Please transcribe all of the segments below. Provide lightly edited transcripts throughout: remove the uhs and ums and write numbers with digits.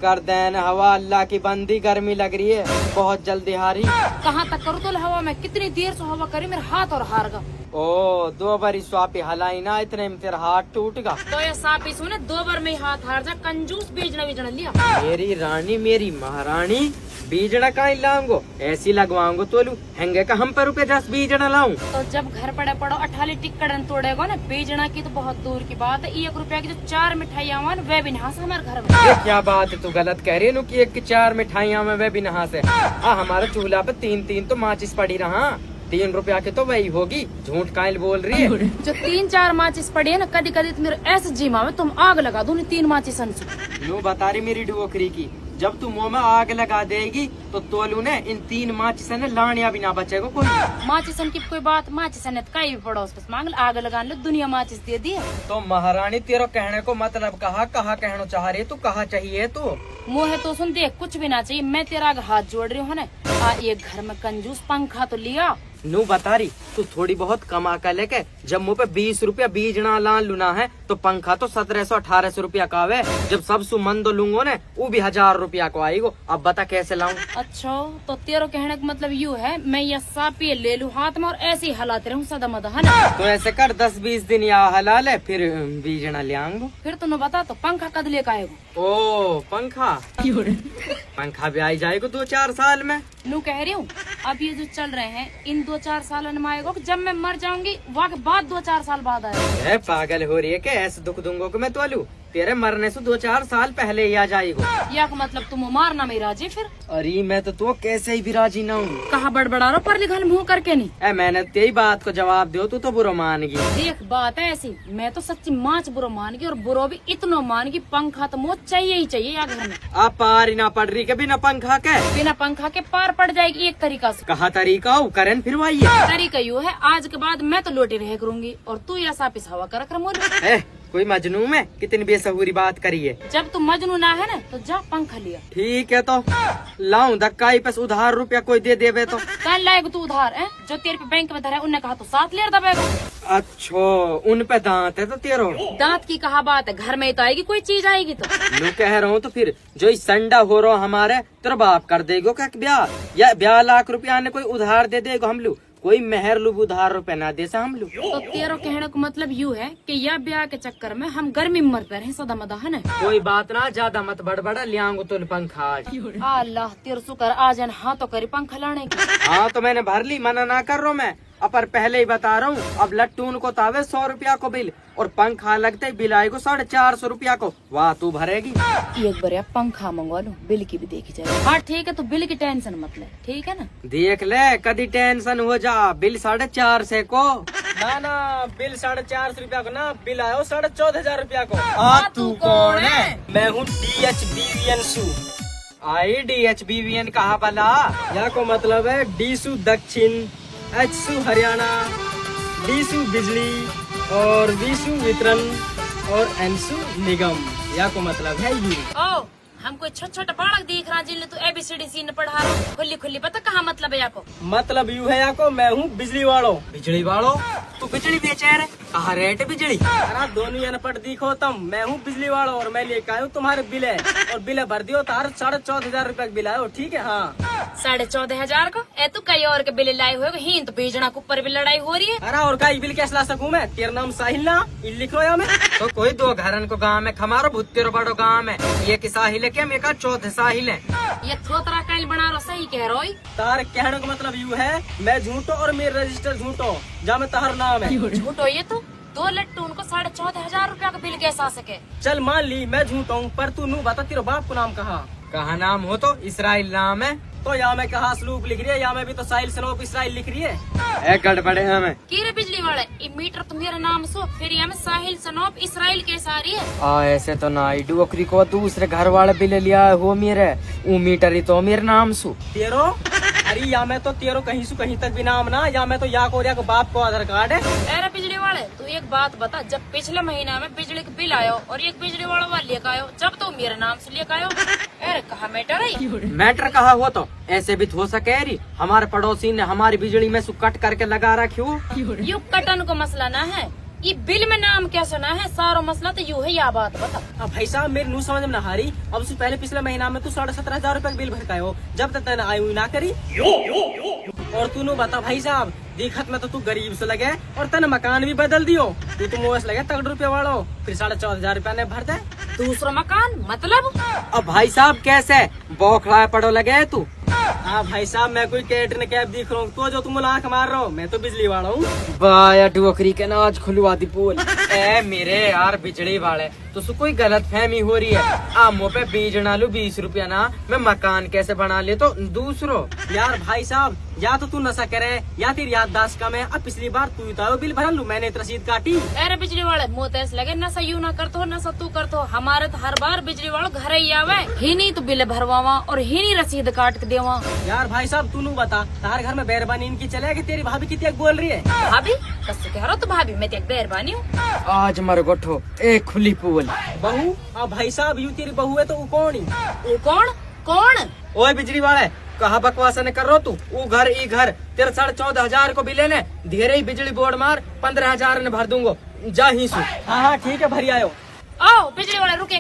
कर देन हवा, अल्लाह की बंदी, गर्मी लग रही है बहुत जल्दी हारी। कहाँ तक करूँ तो हवा में, कितनी देर से हवा करी, मेरा हाथ और हार गा। ओ 2 बारी स्वापी हलाई ना, इतने में तेरा हाथ टूट गा। तो ये सापी सुने 2 बार में ही हाथ हार जा, कंजूस बीजना लिया। मेरी रानी, मेरी महारानी, बीजड़ा का लाऊंगो, ऐसी लगवाऊंगो तोलू हेंगे का हम पे रुपए 10 बीजड़ा लाऊं। तो जब घर पड़े पड़ो 18 टिक्कड़न तोड़ेगा ना, बीजना की तो बहुत दूर की बात है। 1 रुपया की जो 4 मिठाइयाँ वे भी नहा से हमारे घर में। ये क्या बात है, तू गलत कह रही है कि 1 की 4 मिठाइयाँ में वे भी नहा से। हमारे चूल्हा पे 3 तो माचिस पड़ी रहा, 3 रुपया की तो वही होगी, झूठ कायल बोल रही है। जो 3-4 माचिस पड़ी है ना, कदी कदी तो मेरे ऐसे जीमा में तुम आग लगा दो 3 माचिस से। नो बता रही मेरी डोकरी की, जब तू मुँह में आग लगा देगी तो तोलू ने इन 3 माचिस ने लानिया भी ना बचेगा कोई। माचिसन की कोई बात, माचिसन ने कहीं भी पड़ोस पे मांग आग लगा लो, दुनिया माचिस दे दी। तो महारानी तेरा कहने को मतलब कहा कहना चाह रही है तू, कहा चाहिए तू? मुँह है तो सुन, देख कुछ भी ना चाहिए, मैं तेरा आगे हाथ जोड़ रही हूँ ना। ये घर में कंजूस पंखा तो लिया। नू बता रही तू थोड़ी बहुत कमा कर लेके, जब मुँह पे 20 रुपया बीजना ला लूना है तो पंखा तो 1700-1800 रुपया का आवे। जब सब सुमंदो लूंगो ने वो भी 1000 रुपया को आएगो। अब बता कैसे लाऊं? अच्छा तो तेरा कहने का मतलब यू है मैं ये सापी ले लूं हाथ में और ऐसे ही हलाते रहूं सदा मदा, है ना? तो ऐसे कर 10-20 दिन या हला ले, फिर बीजना ले आऊंगो। फिर तुम बता तो पंखा कद लेकर आएगो? ओ पंखा पंखा भी आई जाएगा 2-4 साल में। नू कह रही हूँ अब ये जो चल रहे हैं इन 2-4 सालों में आएगा, जब मैं मर जाऊंगी वहाँ के बाद 2-4 साल बाद आएगा। पागल हो रही है क्या? ऐसे दुख दूंगो कि मैं तोलू, तेरे मरने से 2-4 साल पहले ही आ जाएगा। या का मतलब तुम मारना में राजी? फिर अरे मैं तो कैसे ही भी राजी ना हूँ। कहा बड़बड़ा रहा पर लिखा मुँह करके नहीं। मैंने तेरी बात को जवाब दो, तू तो बुरा मान गई। देख बात है ऐसी, मैं तो सच्ची माच बुरा मान गई और बुरा भी इतना मान गई, पंखा तो मुझे चाहिए ही चाहिए या घर में। आप पार ही ना पड़ रही के बिना पंखा के? बिना पंखा के पार पड़ जाएगी एक तरीका से। कहा तरीका हो करन फिर वही तरीका यू है, आज के बाद मैं तो लोटे रह करूंगी और तू या सापिस हवा कर मोर। कोई मजनू में कितनी बेसहुरी बात करी है। जब तू मजनू ना है ना तो जा पंखा लिया। ठीक है तो लाऊं धक्का ही, बस उधार रुपया कोई दे देवे तो। कल लाएगा तू उधार है? जो तेरे पे बैंक में धरा उनने कहा तो 7 लेर दबेगा। अच्छो उन पे दांत है तो तेरो दांत की कहा बात है, घर में तो आएगी कोई चीज आएगी तो। मैं कह रहा हूँ तो फिर जो इस संडा हो रहा हमारे तेरा बाप कर देगो क्या ब्याह, या 20 लाख रुपया ने कोई उधार दे देगो हम लोग, कोई मेहर लुब उधार रुपया ना दे सा हम लोग। तो तेरा कहने को मतलब यू है कि यह ब्याह के चक्कर में हम गर्मी में मर पे रहे सदा मदा, है ना? कोई बात ना, ज्यादा मत बड़बड़ा, लियांगो तो पंखा आज। अल्लाह तेरे शुक्र आ जान, हाँ तो करी पंखा लाने की। हाँ तो मैंने भर ली, मना ना कर रहा मैं, पर पहले ही बता रहा हूँ। अब लट्टून को तावे 100 रुपया को बिल और पंखा लगते ही बिल आएगा 450 रुपया को, वाह तू भरेगी। एक बार पंखा मंगवा लूं, बिल की भी देखी जाए। हाँ ठीक है, तो बिल की टेंशन मत ले, ठीक है ना? देख ले कदी टेंशन हो जा, बिल 450 को ना बिल 450 रुपया को ना, बिल आयो 14,500 रुपया को। तू कौन है? मैं हूँ DHBVN सू। DHBVN कहा भला? या को मतलब है डीसू दक्षिण, एचसू हरियाणा, डीसू बिजली और वीसू वितरण और एनसू निगम, या को मतलब है ये। ओ हम कोई छोटा बालक दिख रहा जिन तू ABCD सीन पढ़ा रहा खुली खुली पता कहाँ मतलब है याको? मतलब यू है याको, मैं हूँ बिजली वालों। बिजली वालों? तू बिजली बेचे रहे? कहा रेट बिजली? अरे दोनों अनपढ़ दिखो तुम, मैं हूँ बिजली वालों और मैं लेकर आया हूँ तुम्हारे बिल है, और बिल भर दियो तार 14,500 रुपया का बिल आयो, ठीक है? हाँ 14,500 को ए तू कई और के बिल लाए हुए ही तो बेचना के ऊपर भी लड़ाई हो रही है। अरे और का बिल कैसे ला सकूं मैं? तेरा नाम साहिल ना, लिख लो या मैं तो कोई 2 घरन को गाँव में खमारो भुत्तेरो बड़ो गाँव है, ये की साहिल है क्या? मैं का 4th साहिल है। ये थोतरा काइल बना रहा, सही कह रहा है। तार कहने का मतलब यू है मैं झूठो और मेरे रजिस्टर झूठो, जा मैं तार नाम है झूठो। ये तो 2 लट्टू उनको 14,500 रुपया का बिल कैसे आ सके? चल मान ली मैं झूठा हूँ, पर तू नू बता तेरे बाप को नाम कहा नाम हो? तो इसराइल नाम है। तो या मैं कहा स्लूप लिख रही है, या मैं भी तो साहिल सनोप इसराइल लिख रही है। गड़बड़े है मैं की रे बिजली वाले, ये मीटर तो मेरा नाम सो, फिर यहाँ में साहिल सनोप इसराइल के सारी है। ऐसे तो ना डोकरी को दूसरे घर वाले बिल लिया हो मेरे, वो मीटर ही तो मेरे नाम सु तेरो। अरे या मैं तो तेरो कहीं सु कहीं तक भी नाम ना, या मैं तो या को बाप को आधार कार्ड है। अरे बिजली वाले तू एक बात बता, जब पिछले महीना में बिजली का बिल आयो और एक बिजली वाला लेकर आयो, जब तो मेरे नाम से लेकर आयो, अरे कहा मैटर है? मैटर कहा हुआ तो ऐसे भी हो सके रही, हमारे पड़ोसी ने हमारी बिजली में कट करके लगा रखी हो। यू कटन को मसला ना है, ये बिल में नाम क्या सुना है? सारा मसला तो यूं है, या बात बता। अब भाई साहब मेरी नू समझ में ना हारी। अब उससे पहले पिछले महीना में तू 17,500 रुपए का बिल भर का हो, जब तक तेने आई हुई ना करी। और तू नु बता भाई साहब, दिखत में तो तू गरीब से लगे और तेने मकान भी बदल दियो। तू तो मुँह से लगे तगड़ रुपये वालो, फिर 14,500 रुपया ने भर दे। दूसरा मकान मतलब? अब भाई साहब कैसे बौखला पड़ो लगे तू? हाँ भाई साहब, मैं कोई कैटरिंग कैब दिख रहा हूँ तो जो तुम आंख मार रहे हो, मैं तो बिजली वाला हूँ। बाया डोकरी के नाच खुलवा दी पोल। ए मेरे यार बिजली वाले, तो कोई गलत फहमी हो रही है। आमो पे बीज ना लू 20 रुपया ना, मैं मकान कैसे बना ले तो दूसरो। यार भाई साहब, या तो तू नशा करे या तेरी याददाश्त कम है। अब पिछली बार तू तो बिल भर लू, मैंने तो रसीद काटी। अरे बिजली वाले मुँह तेज लगे, नशा यूं ना करते हो, नशा तू करते हो। हमारे तो हर बार बिजली वालों घर ही आवे, ही नहीं तो बिल भरवावा और ही नहीं रसीद काट के देवा। यार भाई साहब तू बता, तार घर में मेहरबानी इनकी चले कि तेरी भाभी कितनी बोल रही है? भाभी कससे कह रहा तो भाभी मैं तेरी मेहरबानी हूँ। आज मर गोठो एक खुली पोल। बहू? अब भाई साहब यू तेरी बहू है तो वो कौन ही? वो कौन कौन? ओए बिजली वाले, कहा बकवास न कर रो तू। वो घर ई घर तेरे 14,500 को बिले ने धीरे ही बिजली बोर्ड मार 15,000 ने भर दूंगो। जा ही सु। हाँ हाँ ठीक है, भरी आयो। आओ बिजली वाले रुके।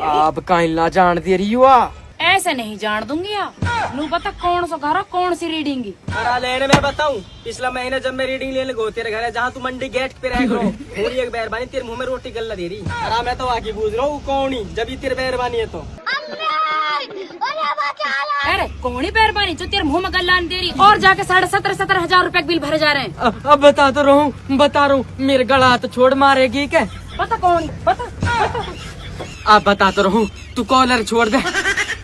आप कहीं ला जान दे रही हुआ। ऐसे नहीं जान दूंगी यार। नू बता कौन सा घर है, कौन सी रीडिंग की? अरे लेने मैं बताऊं, पिछला महीने जब मैं रीडिंग लेने गो तेरे घर है, जहाँ तू मंडी गेट पे रह करो, पूरी एक मेहरबानी तेरे मुंह में रोटी गल्ला दे रही। अरे मैं तो आगे पूछ रहा हूँ कौन ही, जब ये तेरी मेहरबानी है तो। अरे कौन ही मेहरबानी जो तेरे मुंह में गल्ला दे रही और जाके 17,500 रुपए बिल भरे जा रहे हैं। अब बता तो बता रहा हूँ, मेरे गला तो छोड़ मारेगी क्या? पता कौन? पता आप बता तो रहूं, तू कॉलर छोड़ दे,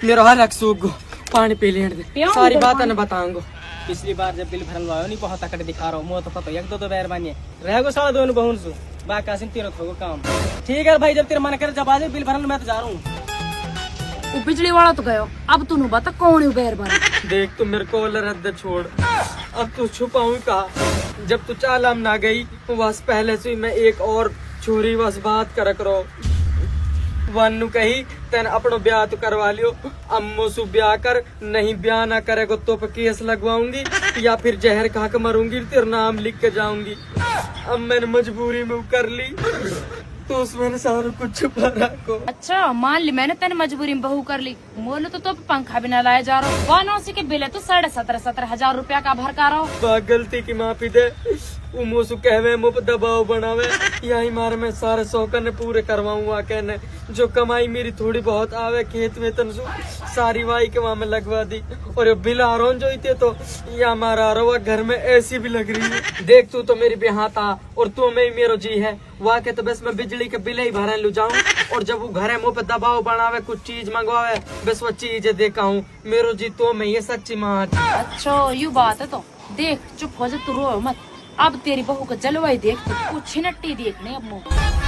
मेरा हर एक सूख गो, पानी पी लेने दे, पियाऊं सारी तो बात पानी। न बताऊंगो। पिछली बार जब बिल भरल आयो नहीं बहुत तकड़ दिखा रहा हूँ, मुँह तो पता एक दो मेहरबानी है रह गो साला दोनों बहुन सु बाकासिन तीनों थोगो काम। ठीक है भाई, जब तेरे मन करे जब आ जाए बिल भरल, मैं तो जा रहा हूँ। वो बिजली वाला तो गयो, अब तू नू बता कौन है मेहरबानी? देख तू मेरे कॉलर रद्द छोड़, अब तू छुपाऊं कहा? जब तू चालाम ना गई बस पहले से ही मैं एक और छोरी बस बात कर करो। वन कही तेन अपनो ब्याह तो करवा लियो, अम्मो सु ब्याह कर, नहीं ब्याह ना करेगो तो पे केस लगवाऊंगी या फिर जहर खा के मरूंगी, तेरा नाम लिख के जाऊंगी। अब मैंने मजबूरी में कर ली तो उसमें सारा कुछ छुपा रखो। अच्छा मान ली मैंने तेने मजबूरी में बहू कर ली, मोलो तो पंखा भी न लाया जा रहा हूँ। 180 के बिल है तो 17,500 रुपया का भर का रहा हो। गलती की माफी दे, मुसु कहवे मुझ दबाव बनावे, यही मारे मैं सारे शौकन पूरे करवाऊंगा। कहने जो कमाई मेरी थोड़ी बहुत आवे खेत में तनसु सारी वाई के वहां में लगवा दी। और बिल आ रहा जो इते तो या मारा रहा घर में ऐसी भी लग रही है। देख तू तो मेरी बेहाता और तू में मेरो जी है, वहाँ के तो बस मैं बिजली के बिल ही भरने लू जाऊं, और जब वो घर है मुँह पे दबाव बनावे कुछ चीज मंगवावे बस वो चीज देखा हूँ। मेरो जी तो मैं ये सच्ची माँ। अच्छा यू बात है तो देख, चुप हो जा तू, रो मत। अब तेरी बहू का जलवा ही देख, कुछ नट्टी देखने अब मुँह।